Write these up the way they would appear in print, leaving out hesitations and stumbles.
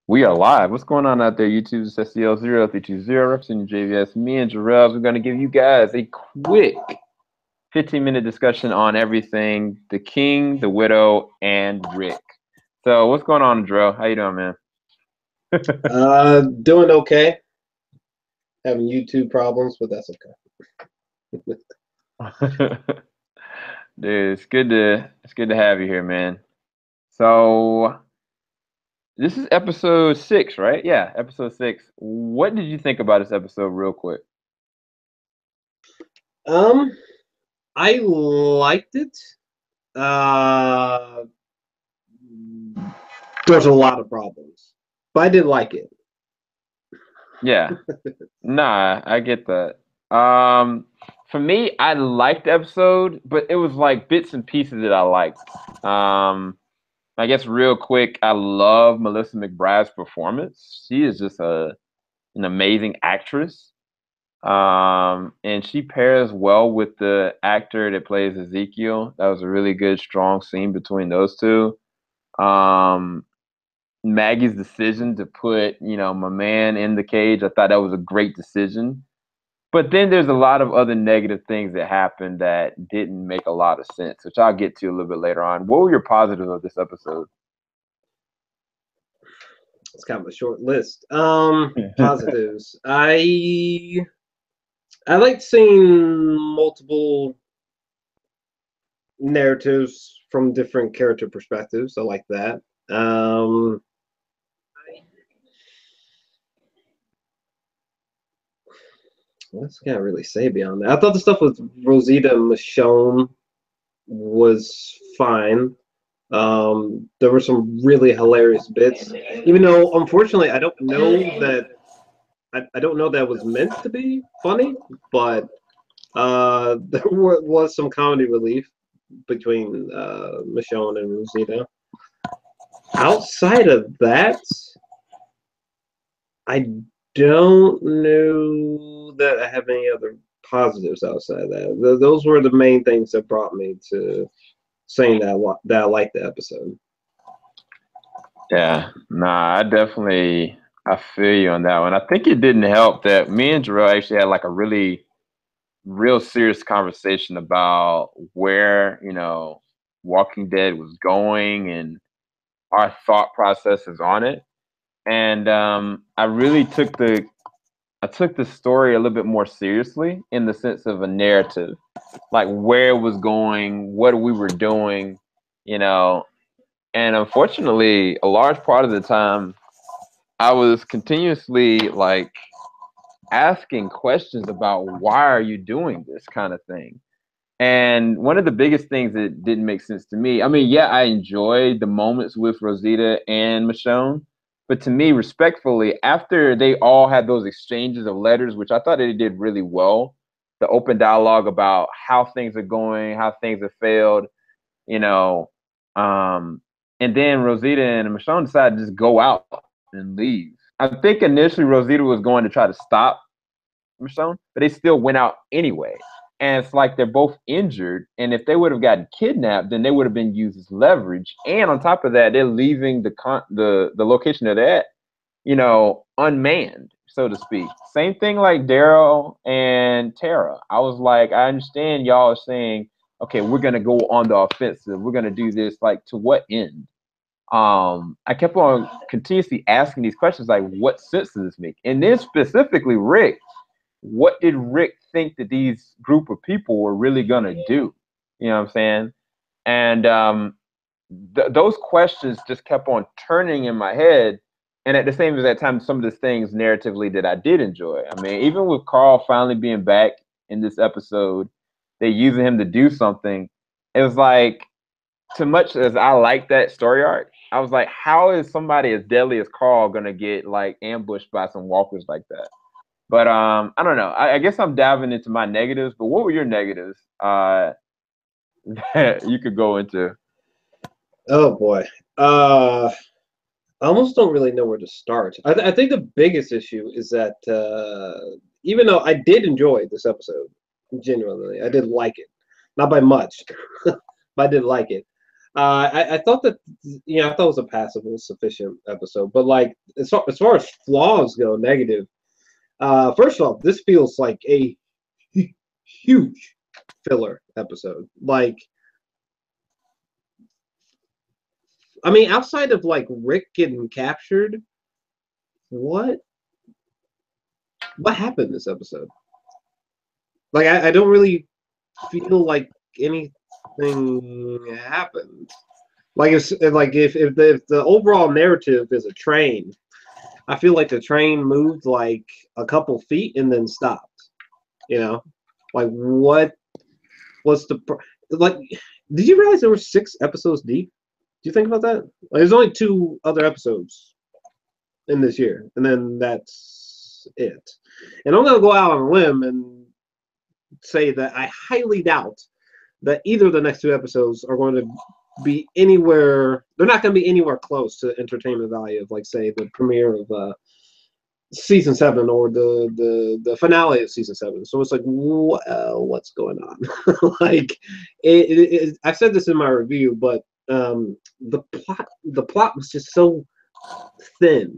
We are live. What's going on out there? YouTube is SCL0320 representing JVS. Me and JOR-ELS, we're going to give you guys a quick 15-minute discussion on everything the King, the Widow, and Rick. So, what's going on, Drill? How you doing, man? Doing okay. Having YouTube problems, but that's okay. Dude, it's good to have you here, man. So, this is episode 6, right? Yeah, episode 6. What did you think about this episode, real quick? Um, I liked it. Uh, there's a lot of problems, but I did like it. Yeah. Nah, I get that. For me, I liked the episode, but it was like bits and pieces that I liked. I guess real quick, I love Melissa McBride's performance. She is just an amazing actress. And she pairs well with the actor that plays Ezekiel. That was a really good, strong scene between those two. Um, Maggie's decision to put, my man in the cage, I thought that was a great decision. But then there's a lot of other negative things that happened that didn't make a lot of sense, which I'll get to a little bit later on. What were your positives of this episode? It's kind of a short list. Positives. I liked seeing multiple narratives from different character perspectives. I like that. What else can I really say beyond that? I thought the stuff with Rosita and Michonne was fine. There were some really hilarious bits, even though unfortunately I don't know that was meant to be funny, but there was some comedy relief between Michonne and Rosita. Outside of that, I don't know that I have any other positives outside of that. Those were the main things that brought me to saying that I liked the episode. Yeah, nah, I feel you on that one. I think it didn't help that me and Jarrell actually had like a really real serious conversation about where, Walking Dead was going and our thought processes on it. And I took the story a little bit more seriously in the sense of a narrative, like where it was going, what we were doing, you know. And unfortunately, a large part of the time, I was continuously like asking questions about why are you doing this kind of thing. And one of the biggest things that didn't make sense to me, I mean, yeah, I enjoyed the moments with Rosita and Michonne, but to me, respectfully, after they all had those exchanges of letters, which I thought they did really well, the open dialogue about how things are going, how things have failed, you know, um, and then Rosita and Michonne decided to just go out and leave. I think initially Rosita was going to try to stop Michonne, but they still went out anyway. And it's like they're both injured. And if they would have gotten kidnapped, then they would have been used as leverage. And on top of that, they're leaving the location that they're at, unmanned, so to speak. Same thing like Daryl and Tara. I was like, I understand y'all are saying, okay, we're gonna go on the offensive. We're gonna do this. Like, to what end? I kept on continuously asking these questions, like, what sense does this make? And then specifically, Rick, what did Rick think that these group of people were really gonna do? You know what I'm saying? And those questions just kept on turning in my head. And at the same as that time, some of the things narratively that I did enjoy. I mean, even with Carl finally being back in this episode, they using him to do something. It was like, too much as I like that story arc, I was like, how is somebody as deadly as Carl gonna get like ambushed by some walkers like that? But I don't know. I guess I'm diving into my negatives. But what were your negatives that you could go into? Oh boy. I almost don't really know where to start. I think the biggest issue is that even though I did enjoy this episode, genuinely, I did like it. Not by much, but I did like it. I thought that I thought it was a passable, sufficient episode. But like as far as flaws go, negative. First of all, this feels like a huge filler episode. Like, I mean, outside of like Rick getting captured, what happened this episode? Like, I don't really feel like anything happened. Like if the overall narrative is a train, I feel like the train moved like a couple feet and then stopped. You know, like what was like? Did you realize there were 6 episodes deep? Do you think about that? Like, there's only 2 other episodes in this year, and then that's it. And I'm gonna go out on a limb and say that I highly doubt that either of the next 2 episodes are going to be anywhere. They're not going to be anywhere close to entertainment value of, like, say, the premiere of season 7 or the finale of season 7. So it's like, well, what's going on? Like, I said this in my review, but the plot was just so thin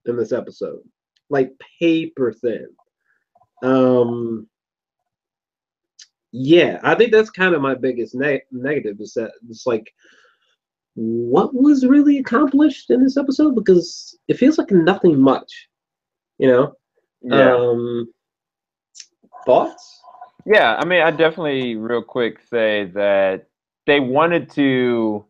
in this episode, like paper thin. Yeah, I think that's kind of my biggest negative is that it's like, what was really accomplished in this episode? Because it feels like nothing much, you know? Yeah. Thoughts? Yeah, I mean, I definitely real quick say that they wanted to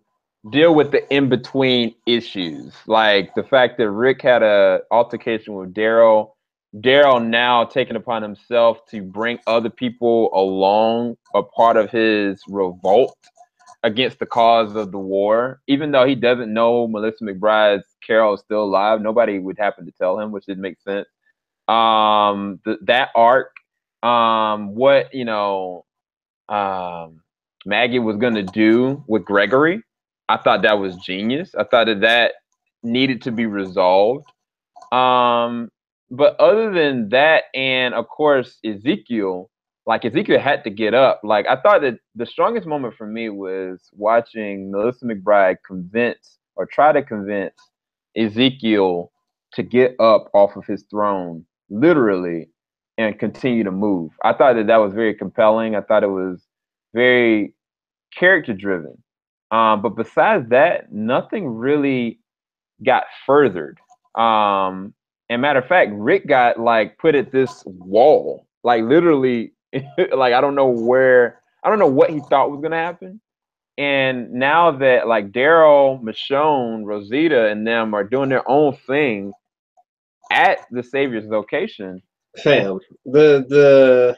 deal with the in-between issues, like the fact that Rick had a altercation with Daryl. Daryl now taking upon himself to bring other people along a part of his revolt against the cause of the war, even though he doesn't know Melissa McBride's Carol is still alive. Nobody would happen to tell him, which didn't make sense. That arc, what Maggie was gonna do with Gregory, I thought that was genius. I thought that needed to be resolved. But other than that, and of course Ezekiel, like Ezekiel had to get up. Like I thought that the strongest moment for me was watching Melissa McBride convince or try to convince Ezekiel to get up off of his throne, literally, and continue to move. I thought that was very compelling. I thought it was very character driven. But besides that, nothing really got furthered. And matter of fact, Rick got like put at this wall, like literally, like I don't know what he thought was gonna happen. And now that like Daryl, Michonne, Rosita, and them are doing their own thing at the Savior's location, Fam, the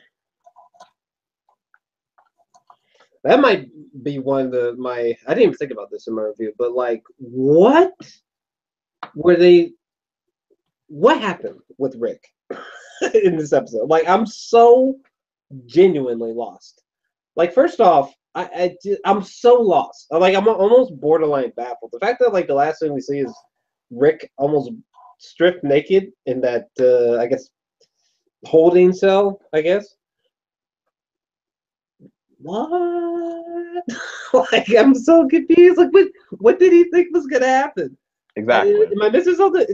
that might be one of I didn't even think about this in my review, but like, what happened with Rick in this episode? Like, I'm so genuinely lost. Like, first off, I'm so lost. I'm almost borderline baffled. The fact that like the last thing we see is Rick almost stripped naked in that I guess holding cell. I guess. What? Like, I'm so confused. Like, what did he think was gonna happen? exactly. Am I missing something?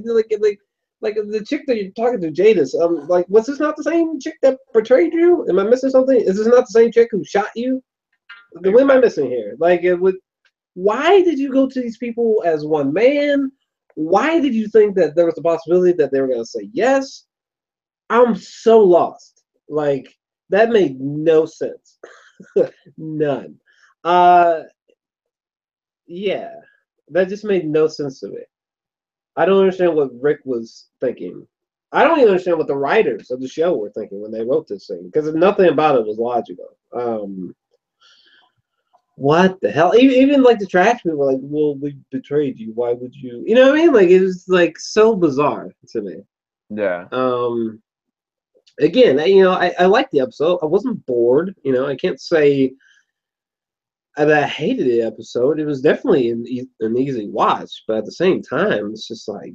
Like the chick that you're talking to, Jadis. Like, was this not the same chick that portrayed you? Am I missing something? Is this not the same chick who shot you? What am I missing here? Like, why did you go to these people as one man? Why did you think that there was a possibility that they were gonna say yes? I'm so lost. Like, that made no sense. None. Yeah, that just made no sense to me. I don't understand what Rick was thinking. I don't even understand what the writers of the show were thinking when they wrote this thing, because nothing about it was logical. What the hell? Even like the trash people were like, "Well, we betrayed you. Why would you?" You know what I mean? Like, it was like so bizarre to me. Yeah. Again, I liked the episode. I wasn't bored. I can't say that I hated the episode. It was definitely an easy watch, but at the same time, it's just like,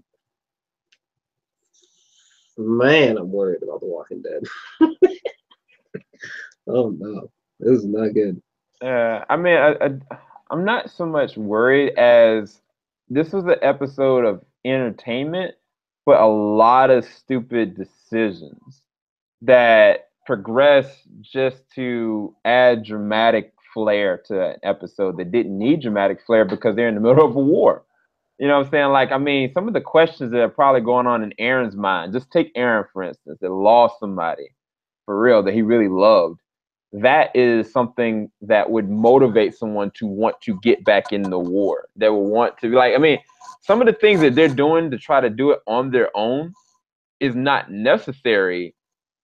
man, I'm worried about The Walking Dead. Oh no, this is not good. I mean, I'm not so much worried as this was an episode of entertainment, but a lot of stupid decisions that progress just to add dramatic flair to an episode that didn't need dramatic flair because they're in the middle of a war. You know what I'm saying? Like, I mean, some of the questions that are probably going on in Aaron's mind, just take Aaron, for instance, that lost somebody for real that he really loved. That is something that would motivate someone to want to get back in the war. That will want to be like, I mean, some of the things that they're doing to try to do it on their own is not necessary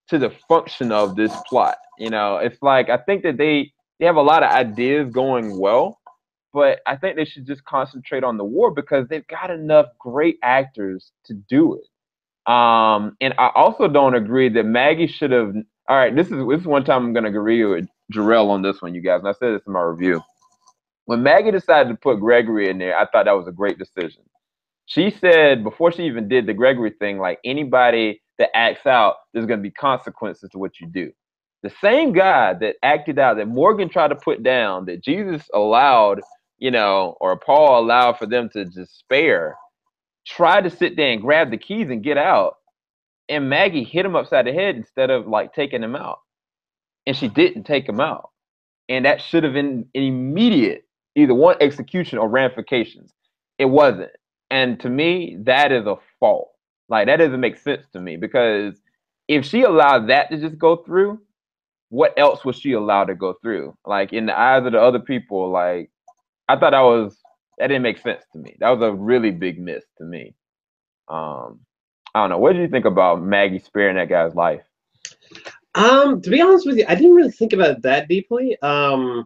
to the function of this plot. You know, it's like I think that they have a lot of ideas going well, but I think they should just concentrate on the war because they've got enough great actors to do it. And I also don't agree that Maggie should have. All right, this is one time I'm going to agree with Jarrell on this one, you guys. And I said this in my review. When Maggie decided to put Gregory in there, I thought that was a great decision. She said before she even did the Gregory thing, like anybody that acts out, there's going to be consequences to what you do. The same guy that acted out, that Morgan tried to put down, that Jesus allowed, you know, or Paul allowed for them to just spare, tried to sit there and grab the keys and get out. And Maggie hit him upside the head instead of like taking him out. And she didn't take him out. And that should have been an immediate, either one execution or ramifications. It wasn't. And to me, that is a fault. Like, that doesn't make sense to me because if she allowed that to just go through, what else was she allowed to go through? Like, in the eyes of the other people, like, I thought that didn't make sense to me. That was a really big miss to me. I don't know. What did you think about Maggie sparing that guy's life? To be honest with you, I didn't really think about it that deeply. Yeah,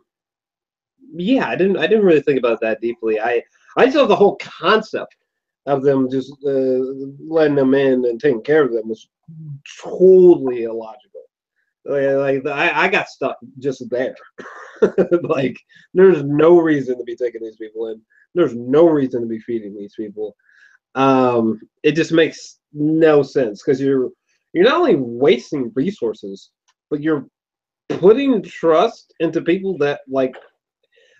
I didn't really think about it that deeply. I just thought the whole concept of them just letting them in and taking care of them was totally illogical. Like I got stuck just there. Like, there's no reason to be taking these people in. There's no reason to be feeding these people. It just makes no sense because you're not only wasting resources, but you're putting trust into people that like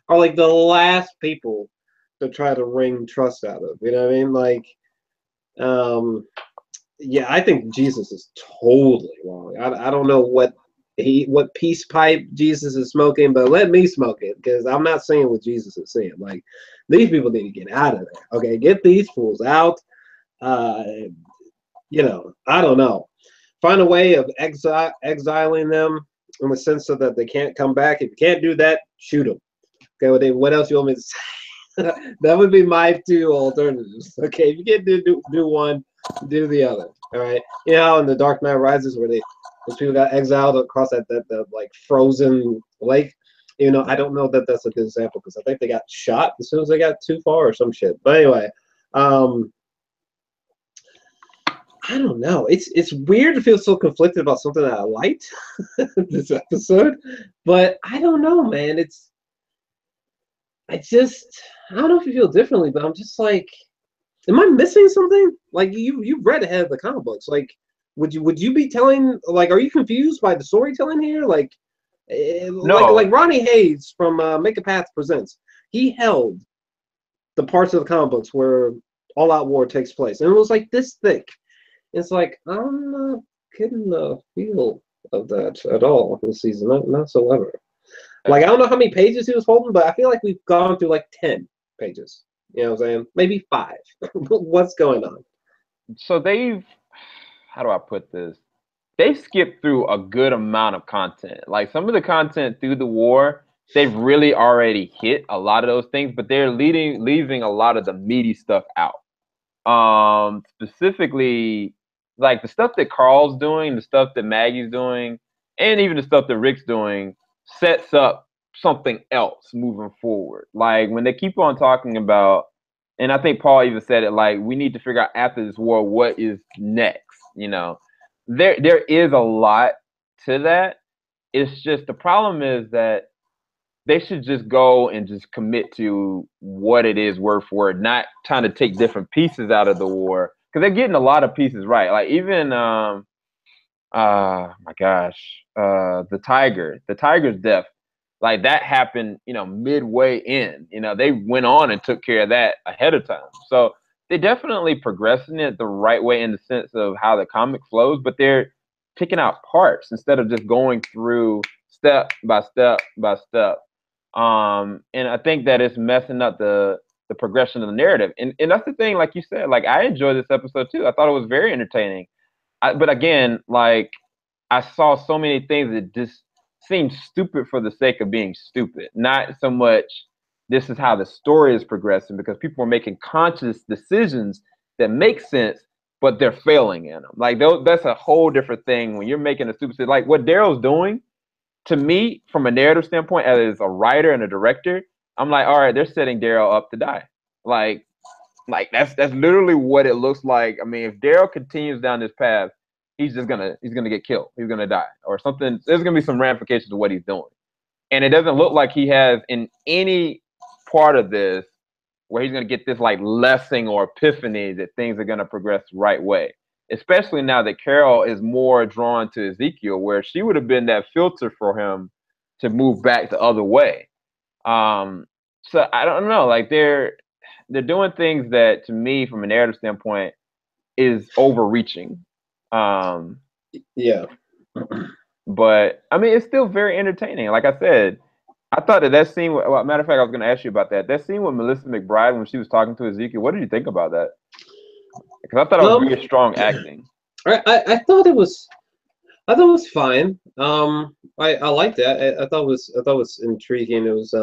are like the last people to try to wring trust out of. You know what I mean? Like, yeah, I think Jesus is totally wrong. I don't know what peace pipe Jesus is smoking, but let me smoke it because I'm not saying what Jesus is saying. Like, these people need to get out of there. Okay, get these fools out. You know, I don't know. Find a way of exiling them in the sense so that they can't come back. If you can't do that, shoot them. Okay, what else you want me to say? That would be my two alternatives. Okay, if you can't do one, do the other. All right. You know how in the Dark Knight Rises where those people got exiled across that like frozen lake. You know, I don't know that that's a good example because I think they got shot as soon as they got too far or some shit. But anyway, I don't know. It's weird to feel so conflicted about something that I liked this episode, but I don't know, man. I don't know if you feel differently, but I'm just like, am I missing something? Like, you've read ahead of the comic books. Like, would you be telling, like, are you confused by the storytelling here? Like, No. like Ronnie Hayes from Make a Path Presents. He held the parts of the comic books where All Out War takes place, and it was like this thick. It's like, I'm not getting the feel of that at all this season, not whatsoever. Like, I don't know how many pages he was holding, but I feel like we've gone through like 10 pages. You know what I'm saying? Maybe 5. What's going on? So how do I put this? They skipped through a good amount of content. Like, some of the content through the war, they've really already hit a lot of those things, but they're leaving a lot of the meaty stuff out. Specifically, like the stuff that Carl's doing, the stuff that Maggie's doing, and even the stuff that Rick's doing sets up something else moving forward. Like, when they keep on talking about, and I think Paul even said it, like, we need to figure out after this war what is next. You know, there is a lot to that. It's just the problem is that they should just go and just commit to what it is word for word, not trying to take different pieces out of the war because they're getting a lot of pieces right. Like, even my gosh, the tiger's death. Like that happened, you know, midway in. You know, they went on and took care of that ahead of time. So they're definitely progressing it the right way in the sense of how the comic flows, but they're picking out parts instead of just going through step by step by step. And I think that it's messing up the progression of the narrative. And that's the thing, like you said, like I enjoyed this episode too. I thought it was very entertaining. But again, like I saw so many things that just seemed stupid for the sake of being stupid. Not so much this is how the story is progressing because people are making conscious decisions that make sense, but they're failing in them. Like that's a whole different thing when you're making a stupid like what Daryl's doing. To me, from a narrative standpoint, as a writer and a director, I'm like, all right, they're setting Daryl up to die. Like, that's literally what it looks like. I mean, if Daryl continues down this path, he's gonna get killed. He's gonna die or something. There's gonna be some ramifications to what he's doing, and it doesn't look like he has in any part of this where he's gonna get this like lesson or epiphany that things are gonna progress the right way. Especially now that Carol is more drawn to Ezekiel, where she would have been that filter for him to move back the other way. So I don't know. Like they're doing things that, to me, from a narrative standpoint, is overreaching. Yeah. But I mean, it's still very entertaining. Like I said, I thought that scene. Well, matter of fact, I was going to ask you about that. That scene with Melissa McBride when she was talking to Ezekiel. What did you think about that? Because I thought it was very strong acting. I thought it was. I thought it was fine. I liked that. I thought it was intriguing. It was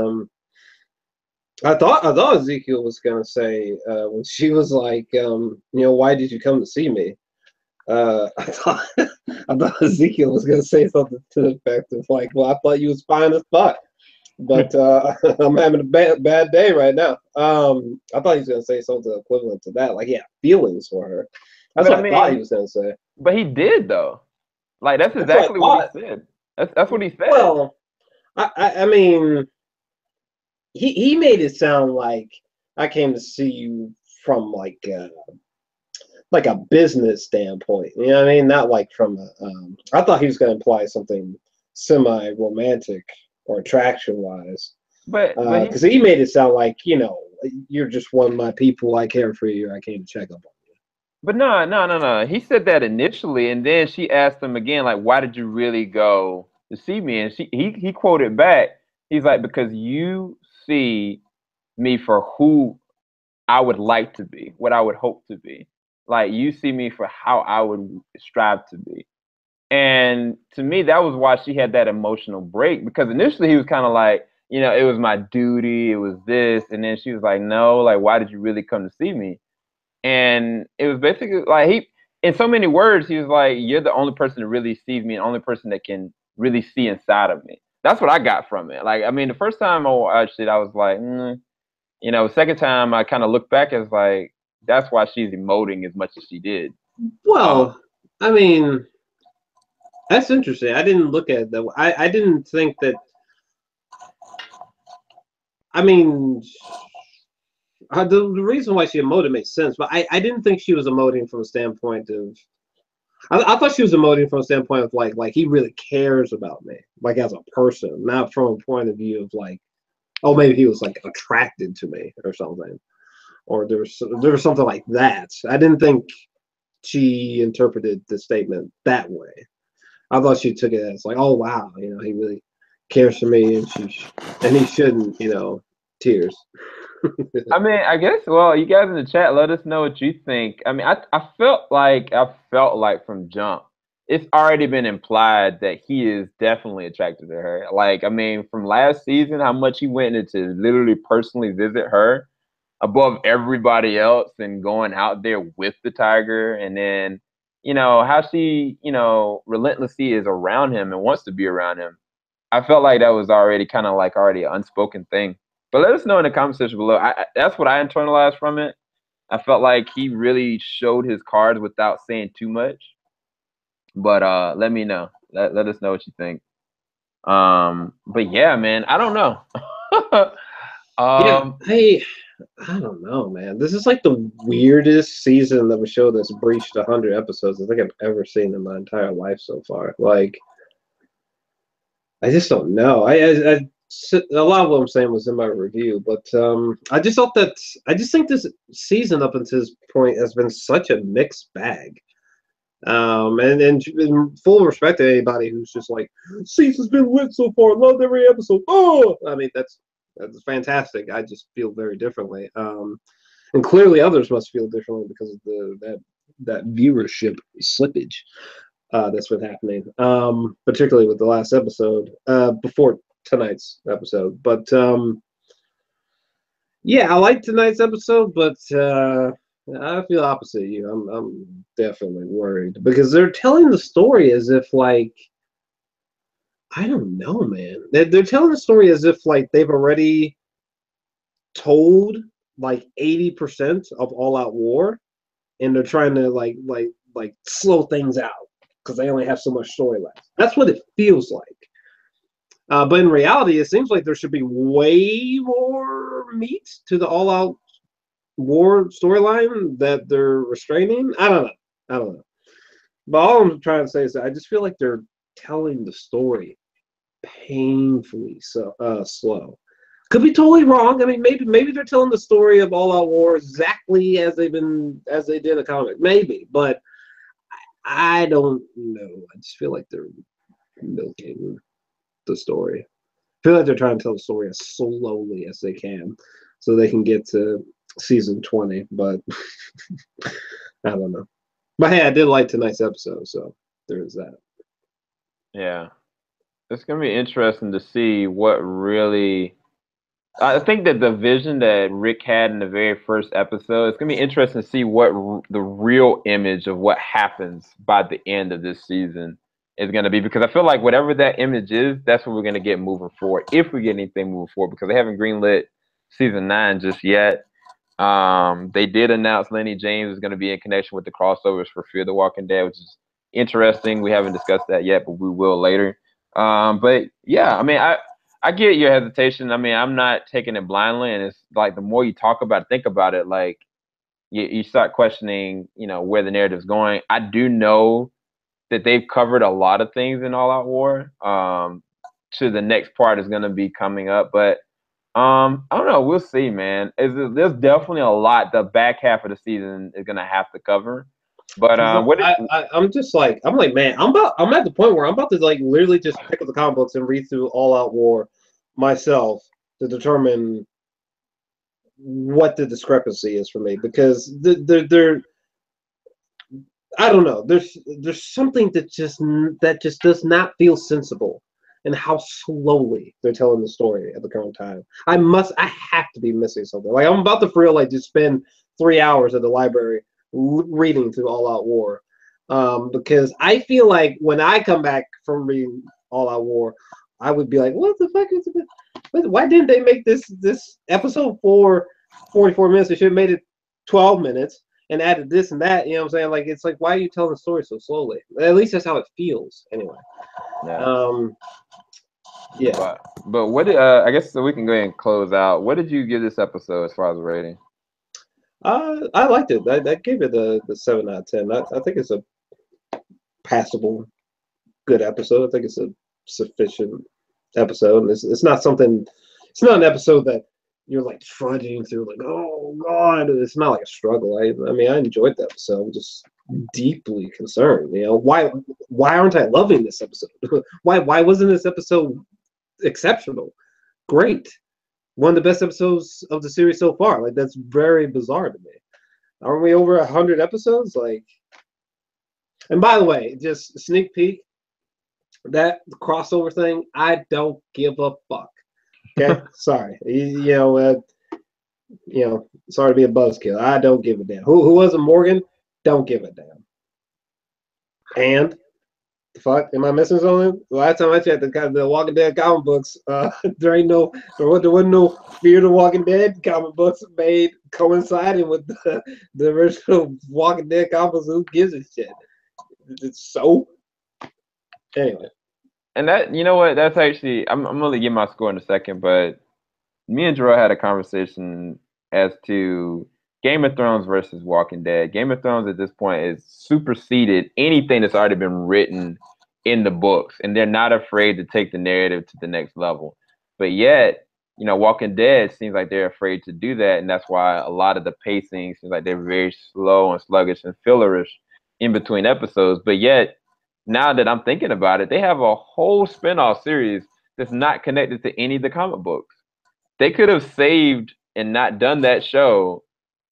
I thought Ezekiel was gonna say when she was like, why did you come to see me? I thought Ezekiel was gonna say something to the effect of like, well, I thought you was fine as fuck, but I'm having a bad day right now. I thought he was gonna say something equivalent to that, like, yeah, feelings for her. That's what I thought he was gonna say. But he did though. Like that's exactly what he said. That's what he said. Well, I mean, he made it sound like I came to see you from like a business standpoint. You know what I mean? Not like from a. I thought he was going to imply something semi-romantic or attraction-wise. But because he made it sound like, you're just one of my people. I care for you. I came to check up on you. But no. He said that initially, and then she asked him again, like, "Why did you really go to see me?" And he quoted back. He's like, "Because you see me for who I would like to be, what I would hope to be. Like you see me for how I would strive to be." And to me, that was why she had that emotional break, because initially he was kind of like, it was my duty, it was this, and then she was like, no, like, why did you really come to see me? And it was basically like in so many words, he was like, you're the only person that really sees me, and the only person that can really see inside of me. That's what I got from it. Like, I mean, the first time I watched it, I was like, second time I kind of looked back, as like, that's why she's emoting as much as she did. Well, I mean, that's interesting. I didn't look at it that way. I didn't think that. I mean, the reason why she emoted makes sense, but I didn't think she was emoting from a standpoint of. I thought she was emoting from a standpoint of like he really cares about me, like as a person, not from a point of view of like, oh, maybe he was like attracted to me or something, or there was something like that. I didn't think she interpreted the statement that way. I thought she took it as like, oh wow, he really cares for me, and he shouldn't, tears. I mean, I guess. Well, you guys in the chat, let us know what you think. I mean, I felt like from jump, it's already been implied that he is definitely attracted to her. Like, I mean, from last season, how much he went into literally personally visit her above everybody else and going out there with the tiger, and then how she relentlessly is around him and wants to be around him. I felt like that was already kind of like already an unspoken thing. But let us know in the comment section below. That's what I internalized from it. I felt like he really showed his cards without saying too much. But let me know. Let us know what you think. But yeah, man, I don't know. Yeah, I don't know, man. This is like the weirdest season of a show that's breached 100 episodes I think I've ever seen in my entire life so far. Like, I just don't know. a lot of what I'm saying was in my review, but I just think this season up until this point has been such a mixed bag. And in full respect to anybody who's just like, season's been lit so far, loved every episode. Oh, I mean that's fantastic. I just feel very differently. And clearly others must feel differently because of that viewership slippage that's been happening. Particularly with the last episode, before tonight's episode. But yeah, I like tonight's episode, but I feel opposite of you. I'm definitely worried because they're telling the story as if like I don't know, man. They're telling the story as if like they've already told like 80% of All Out War, and they're trying to like slow things out because they only have so much story left. That's what it feels like. But in reality, it seems like there should be way more meat to the All Out War storyline that they're restraining. I don't know. But all I'm trying to say is that I just feel like they're telling the story painfully slow. Could be totally wrong. I mean, maybe they're telling the story of All Out War exactly as they did in the comic. Maybe, but I don't know. I just feel like they're milking the story. I feel like they're trying to tell the story as slowly as they can so they can get to season 20, but I don't know. But hey, I did like tonight's episode, so there's that. Yeah. It's going to be interesting to see what really... I think that the vision that Rick had in the very first episode, it's going to be interesting to see what the real image of what happens by the end of this season is going to be, because I feel like whatever that image is, that's what we're going to get moving forward, if we get anything moving forward, because they haven't greenlit season 9 just yet. They did announce Lenny James is going to be in connection with the crossovers for Fear the Walking Dead, which is interesting. We haven't discussed that yet, but we will later. But yeah, I mean, I get your hesitation. I mean, I'm not taking it blindly, and it's like the more you talk about it, think about it, like you start questioning, where the narrative's going. I do know that they've covered a lot of things in All Out War. To the next part is going to be coming up, but I don't know. We'll see, man. There's definitely a lot the back half of the season is going to have to cover. But I'm like, man, I'm at the point where I'm about to like literally just pick up the comic books and read through All Out War myself to determine what the discrepancy is for me, because they're I don't know. There's something that just does not feel sensible in how slowly they're telling the story at the current time. I have to be missing something. Like I'm about to for real like just spend 3 hours at the library reading through All Out War, because I feel like when I come back from reading All Out War, I would be like, what the fuck is it? Why didn't they make this episode 44 minutes? They should have made it 12 minutes and added this and that. You know what I'm saying? Like, it's like, why are you telling the story so slowly? At least that's how it feels, anyway. Yeah. Yeah. But what did I guess so we can go ahead and close out. What did you give this episode as far as rating? I liked it. I gave it the 7 out of 10. I think it's a passable, good episode. I think it's a sufficient episode. And it's not something. It's not an episode that you're like trudging through. Like, oh god, it's not like a struggle. I mean, I enjoyed the episode. I'm just deeply concerned. Why aren't I loving this episode? why wasn't this episode exceptional? Great. One of the best episodes of the series so far. Like, that's very bizarre to me. Aren't we over 100 episodes? Like, and by the way, just sneak peek, that crossover thing, I don't give a fuck. Okay, sorry. Sorry to be a buzzkill. I don't give a damn. Who was it? Morgan? Don't give a damn. And the fuck, am I missing something? Last time I checked, the Walking Dead comic books, there wasn't no Fear the Walking Dead comic books made coinciding with the original Walking Dead comic books. Who gives a shit? So anyway. And that, you know what? That's actually, I'm gonna give my score in a second, but me and Jerome had a conversation as to Game of Thrones versus Walking Dead. Game of Thrones at this point is superseded anything that's already been written in the books, and they're not afraid to take the narrative to the next level. But yet, Walking Dead seems like they're afraid to do that, and that's why a lot of the pacing seems like they're very slow and sluggish and fillerish in between episodes. But yet, now that I'm thinking about it, they have a whole spinoff series that's not connected to any of the comic books. They could have saved and not done that show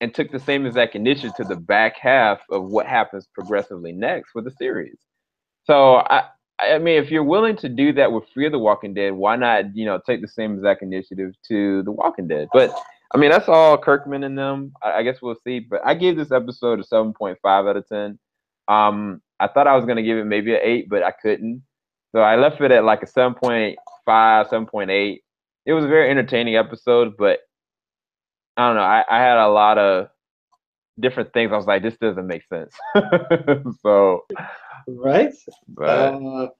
and took the same exact initiative to the back half of what happens progressively next with the series. So I mean, if you're willing to do that with Fear the Walking Dead, why not, take the same exact initiative to The Walking Dead? But I mean, that's all Kirkman and them. I guess we'll see. But I gave this episode a 7.5 out of 10. I thought I was gonna give it maybe an 8, but I couldn't. So I left it at like a 7.5, 7.8. It was a very entertaining episode, but I don't know. I had a lot of different things. I was like, this doesn't make sense. So, right? but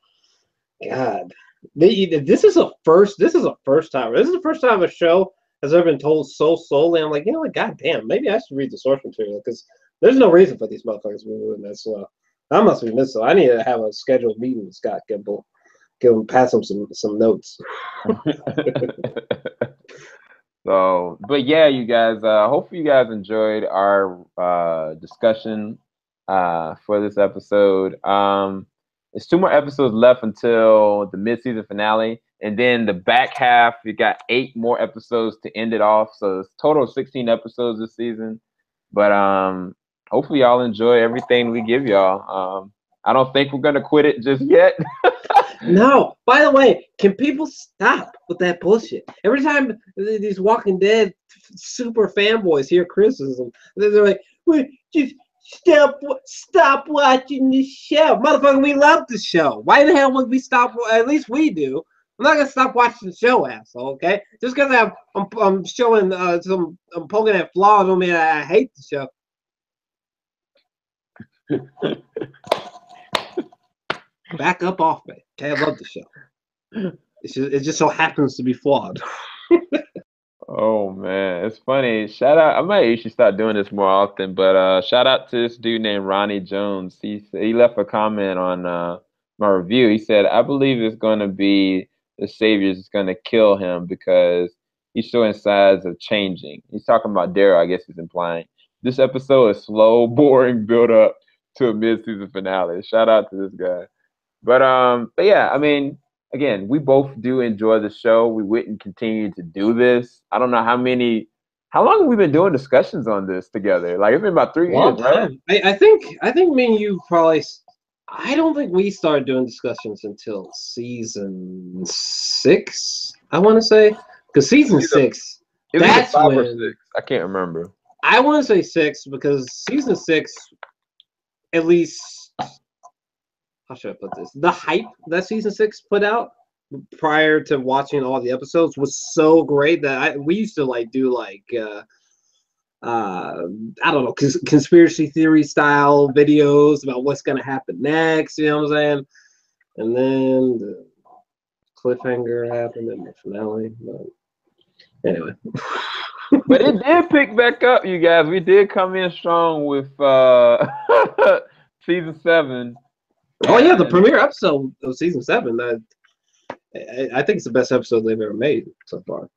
God, this is a first. This is a first time. This is the first time a show has ever been told so solely. I'm like, what? God damn, maybe I should read the source material because there's no reason for these motherfuckers to be moving that slow. I must be missing. I need to have a scheduled meeting with Scott Gimple. Give him, pass him some notes. So, but yeah, you guys. Hopefully, you guys enjoyed our discussion for this episode. There's 2 more episodes left until the mid-season finale, and then the back half. We got 8 more episodes to end it off. So it's total of 16 episodes this season. But hopefully, y'all enjoy everything we give y'all. I don't think we're gonna quit it just yet. No. By the way, can people stop with that bullshit? Every time these Walking Dead super fanboys hear criticism, they're like, "Wait, just stop watching the show, motherfucker. We love the show. Why the hell would we stop? At least we do. I'm not gonna stop watching the show, asshole. Okay, just because I'm showing I'm poking at flaws don't mean I hate the show." Back up off me. Okay, I love the show. It just so happens to be flawed. Oh man, it's funny. Shout out! I might actually start doing this more often, but shout out to this dude named Ronnie Jones. He left a comment on my review. He said, "I believe it's going to be the Saviors is going to kill him because he's showing signs of changing." He's talking about Daryl. I guess he's implying this episode is slow, boring build up to a mid-season finale. Shout out to this guy. But yeah, I mean, again, we both do enjoy the show. We wouldn't continue to do this. I don't know how long have we been doing discussions on this together? Like it's been about 3 years, Long time. right? I think me and you probably. I don't think we started doing discussions until season 6. I want to say because season 6. It was That's 5 when or 6. I can't remember. I want to say 6 because season 6, at least. How should I put this? The hype that season 6 put out prior to watching all the episodes was so great that we used to do I don't know, conspiracy theory style videos about what's gonna happen next. You know what I'm saying? And then the cliffhanger happened in the finale. But anyway. But it did pick back up, you guys. We did come in strong with season 7. Oh yeah, the premiere episode of season 7. I think it's the best episode they've ever made so far.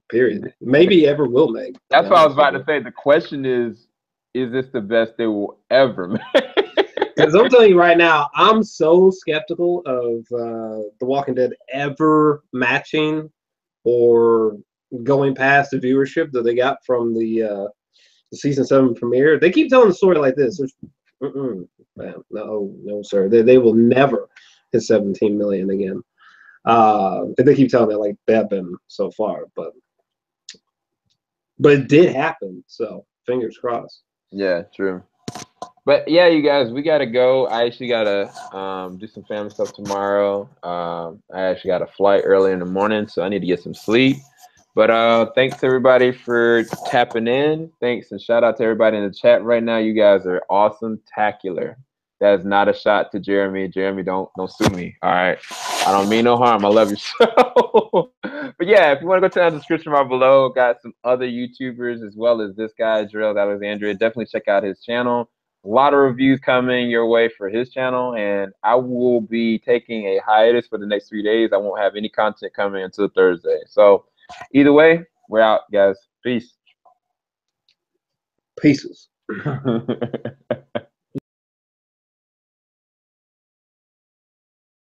Period. Maybe ever will make. That's what I was about to say. The question is this the best they will ever make? Because I'm telling you right now, I'm so skeptical of The Walking Dead ever matching or going past the viewership that they got from the season 7 premiere. They keep telling the story like this. Man, no, sir. They will never hit 17 million again. They keep telling it like they have been so far, but it did happen. So fingers crossed. Yeah, true. But yeah, you guys, we gotta go. I actually gotta do some family stuff tomorrow. I actually got a flight early in the morning, so I need to get some sleep. But thanks to everybody for tapping in. Thanks and shout out to everybody in the chat right now. You guys are awesome-tacular. That is not a shot to Jeremy. Jeremy, don't sue me. All right. I don't mean no harm. I love your show. But yeah, if you want to go to the description bar below, got some other YouTubers as well as this guy, JOR-ELS Alexandria. Definitely check out his channel. A lot of reviews coming your way for his channel, and I will be taking a hiatus for the next 3 days. I won't have any content coming until Thursday. So either way, we're out, guys. Peace. Pieces.